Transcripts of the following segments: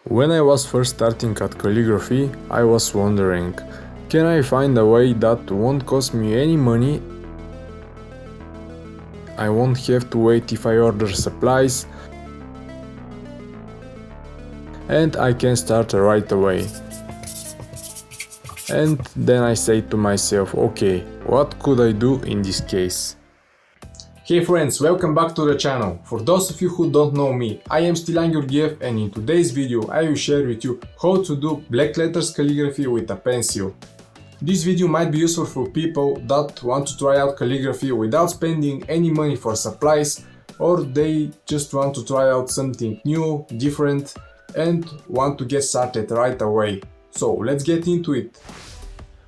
When I was first starting at calligraphy, I was wondering, can I find a way that won't cost me any money? I won't have to wait if I order supplies, and I can start right away. And then I say to myself, okay, what could I do in this case? Hey friends, welcome back to the channel. For those of you who don't know me, I am Stiliyan Georgiev, and in today's video I will share with you how to do black letters calligraphy with a pencil. This video might be useful for people that want to try out calligraphy without spending any money for supplies, or they just want to try out something new, different, and want to get started right away. So let's get into it.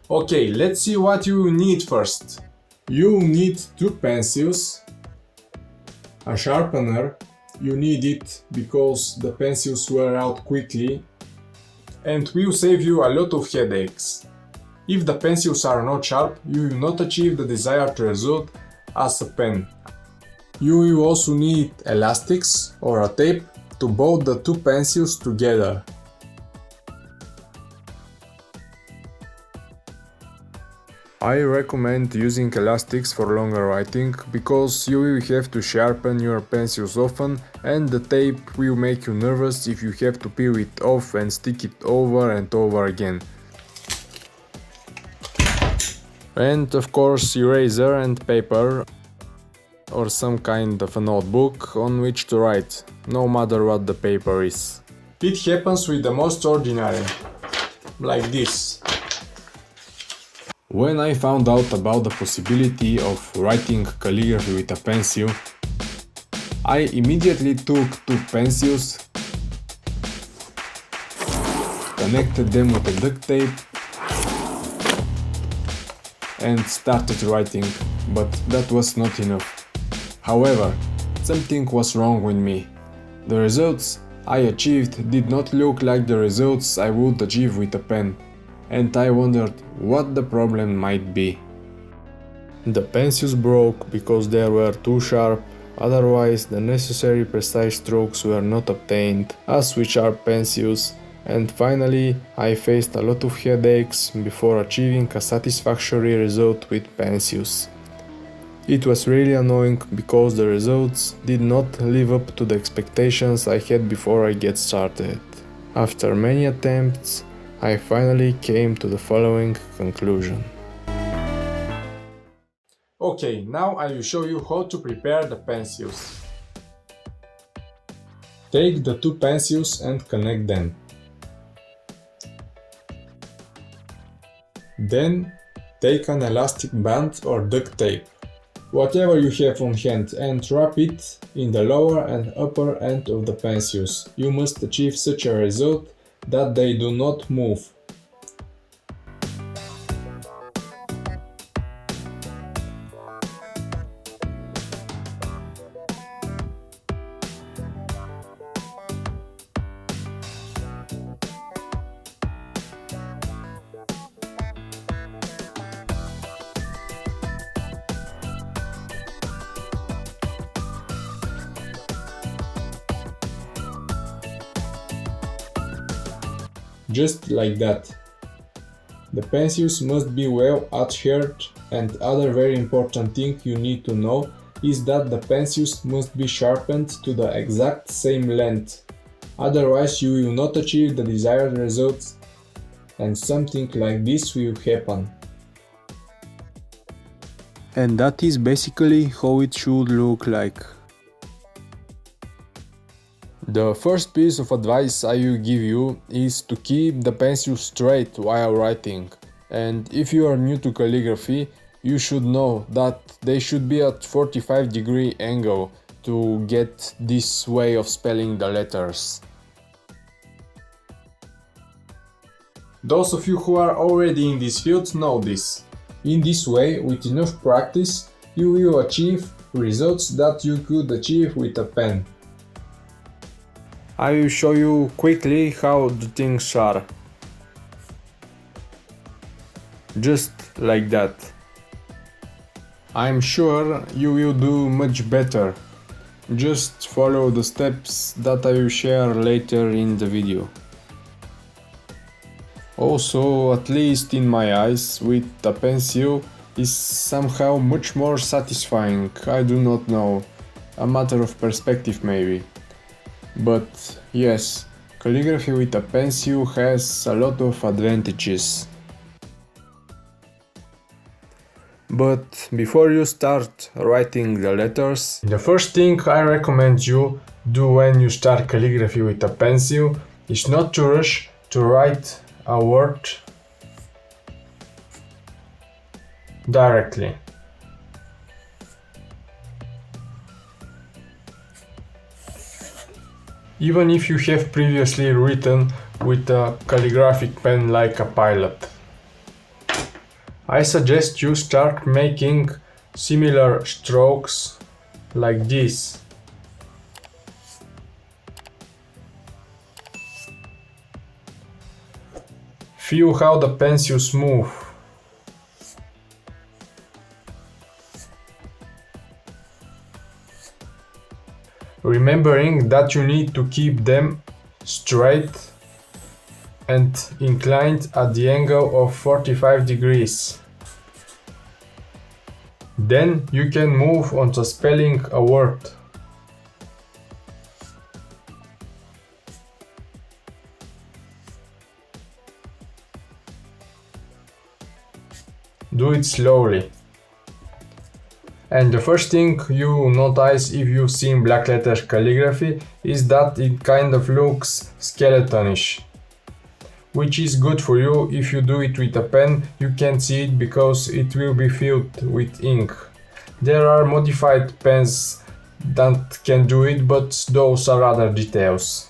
Okay, let's see what you need first. You need two pencils, a sharpener. You need it because the pencils wear out quickly and will save you a lot of headaches. If the pencils are not sharp, you will not achieve the desired result as a pen. You will also need elastics or a tape to bolt the two pencils together. I recommend using elastics for longer writing because you will have to sharpen your pencils often, and the tape will make you nervous if you have to peel it off and stick it over and over again. And of course eraser and paper or some kind of a notebook on which to write, no matter what the paper is. It happens with the most ordinary, like this. When I found out about the possibility of writing calligraphy with a pencil, I immediately took two pencils, connected them with a duct tape, and started writing, but that was not enough. However, something was wrong with me. The results I achieved did not look like the results I would achieve with a pen, and I wondered what the problem might be. The pencils broke because they were too sharp, otherwise the necessary precise strokes were not obtained as with sharp pencils, and finally I faced a lot of headaches before achieving a satisfactory result with pencils. It was really annoying because the results did not live up to the expectations I had before I get started. After many attempts, I finally came to the following conclusion. Okay, now I will show you how to prepare the pencils. Take the two pencils and connect them. Then take an elastic band or duct tape, whatever you have on hand, and wrap it in the lower and upper end of the pencils. You must achieve such a result that they do not move. Just like that. The pencils must be well adhered, and other very important thing you need to know is that the pencils must be sharpened to the exact same length. Otherwise you will not achieve the desired results, and something like this will happen. And that is basically how it should look like. The first piece of advice I will give you is to keep the pencil straight while writing. And if you are new to calligraphy, you should know that they should be at 45-degree angle to get this way of spelling the letters. Those of you who are already in this field know this. In this way, with enough practice, you will achieve results that you could achieve with a pen. I will show you quickly how the things are. Just like that. I'm sure you will do much better. Just follow the steps that I will share later in the video. Also, at least in my eyes, with a pencil is somehow much more satisfying. I do not know, a matter of perspective maybe. But yes, calligraphy with a pencil has a lot of advantages. But before you start writing the letters, the first thing I recommend you do when you start calligraphy with a pencil is not to rush to write a word directly. Even if you have previously written with a calligraphic pen like a pilot. I suggest you start making similar strokes like this. Feel how the pencils move. Remembering that you need to keep them straight and inclined at the angle of 45 degrees. Then you can move on to spelling a word. Do it slowly. And the first thing you notice if you've seen Blackletters calligraphy is that it kind of looks skeletonish. Which is good for you. If you do it with a pen, you can't see it because it will be filled with ink. There are modified pens that can do it, but those are other details.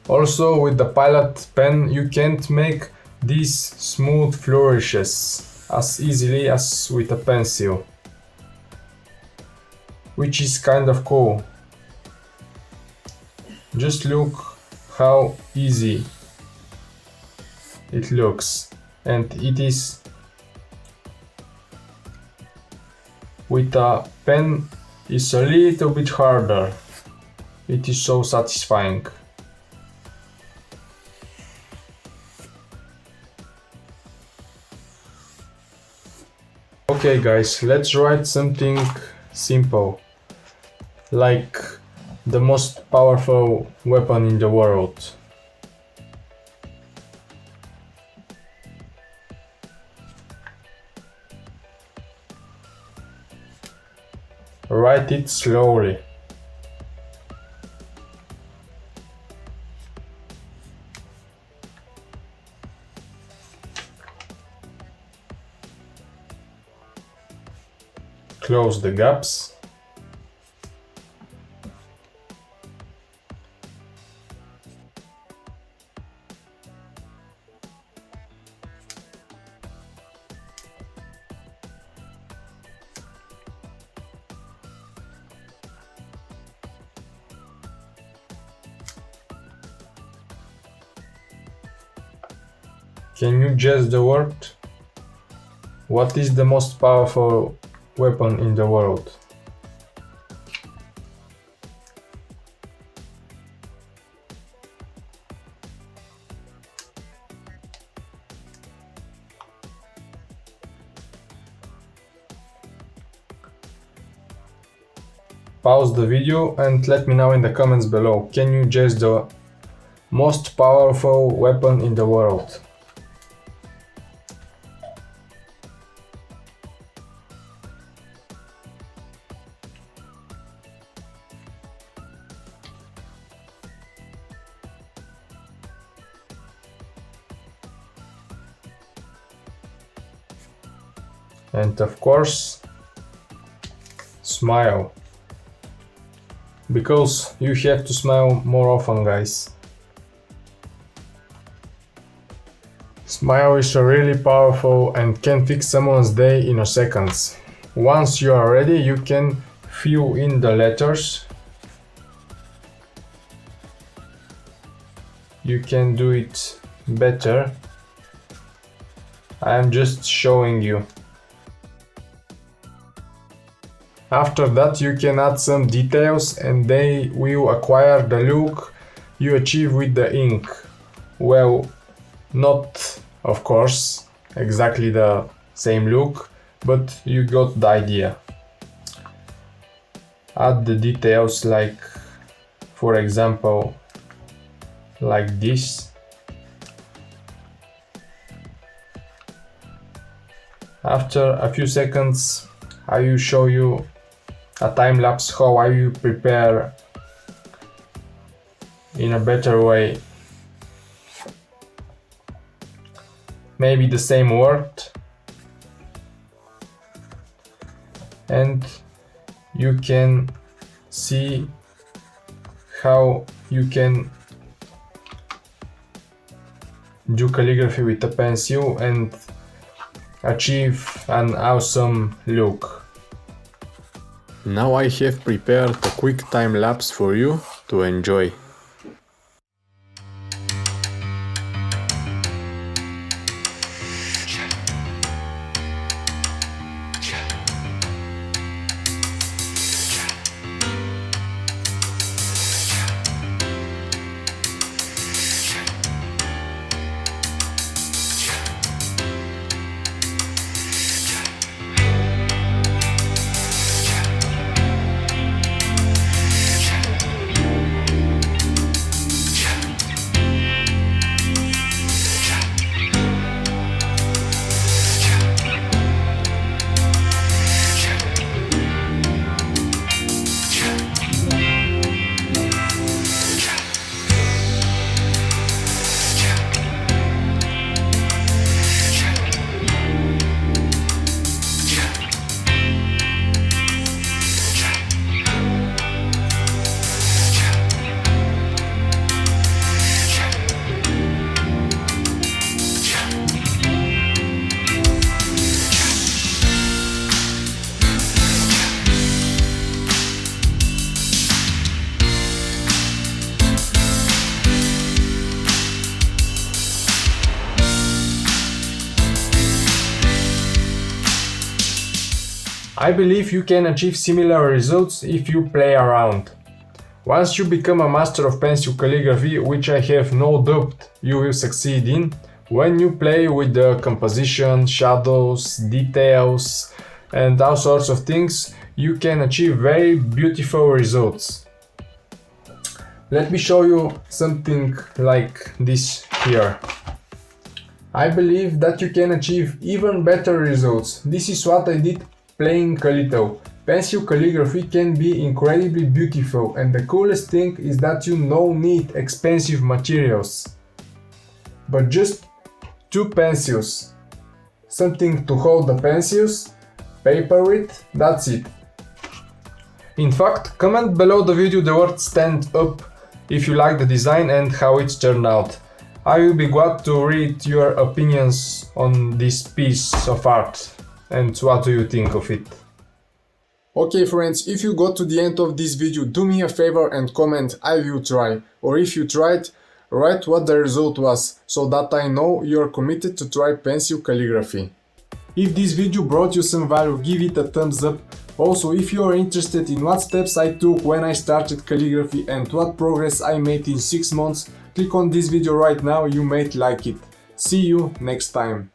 Also, with the pilot pen you can't make these smooth flourishes as easily as with a pencil, which is kind of cool. Just look how easy it looks, and it is. With a pen it's a little bit harder. It is so satisfying. Okay guys, let's write something simple, like the most powerful weapon in the world. Write it slowly. Close the gaps. Can you guess the word? What is the most powerful weapon in the world? Pause the video and let me know in the comments below. Can you guess the most powerful weapon in the world? And of course, smile. Because you have to smile more often, guys. Smile is really powerful and can fix someone's day in a second. Once you are ready, you can fill in the letters. You can do it better. I am just showing you. After that you can add some details and they will acquire the look you achieve with the ink. Well, not of course exactly the same look, but you got the idea. Add the details, like for example like this. After a few seconds I will show you a time lapse how I will prepare in a better way. Maybe the same word, and you can see how you can do calligraphy with a pencil and achieve an awesome look. Now I have prepared a quick time lapse for you to enjoy. I believe you can achieve similar results if you play around. Once you become a master of pencil calligraphy, which I have no doubt you will succeed in, when you play with the composition, shadows, details and all sorts of things, you can achieve very beautiful results. Let me show you something like this here. I believe that you can achieve even better results. This is what I did playing Calito. Pencil calligraphy can be incredibly beautiful, and the coolest thing is that you don't need expensive materials, but just two pencils, something to hold the pencils, paper with, that's it. In fact, comment below the video the word stand up if you like the design and how it's turned out. I will be glad to read your opinions on this piece of art. And what do you think of it? Okay friends, if you got to the end of this video, do me a favor and comment I will try. Or if you tried, write what the result was, so that I know you're committed to try pencil calligraphy. If this video brought you some value, give it a thumbs up. Also, if you are interested in what steps I took when I started calligraphy and what progress I made in 6 months, click on this video right now, you might like it. See you next time.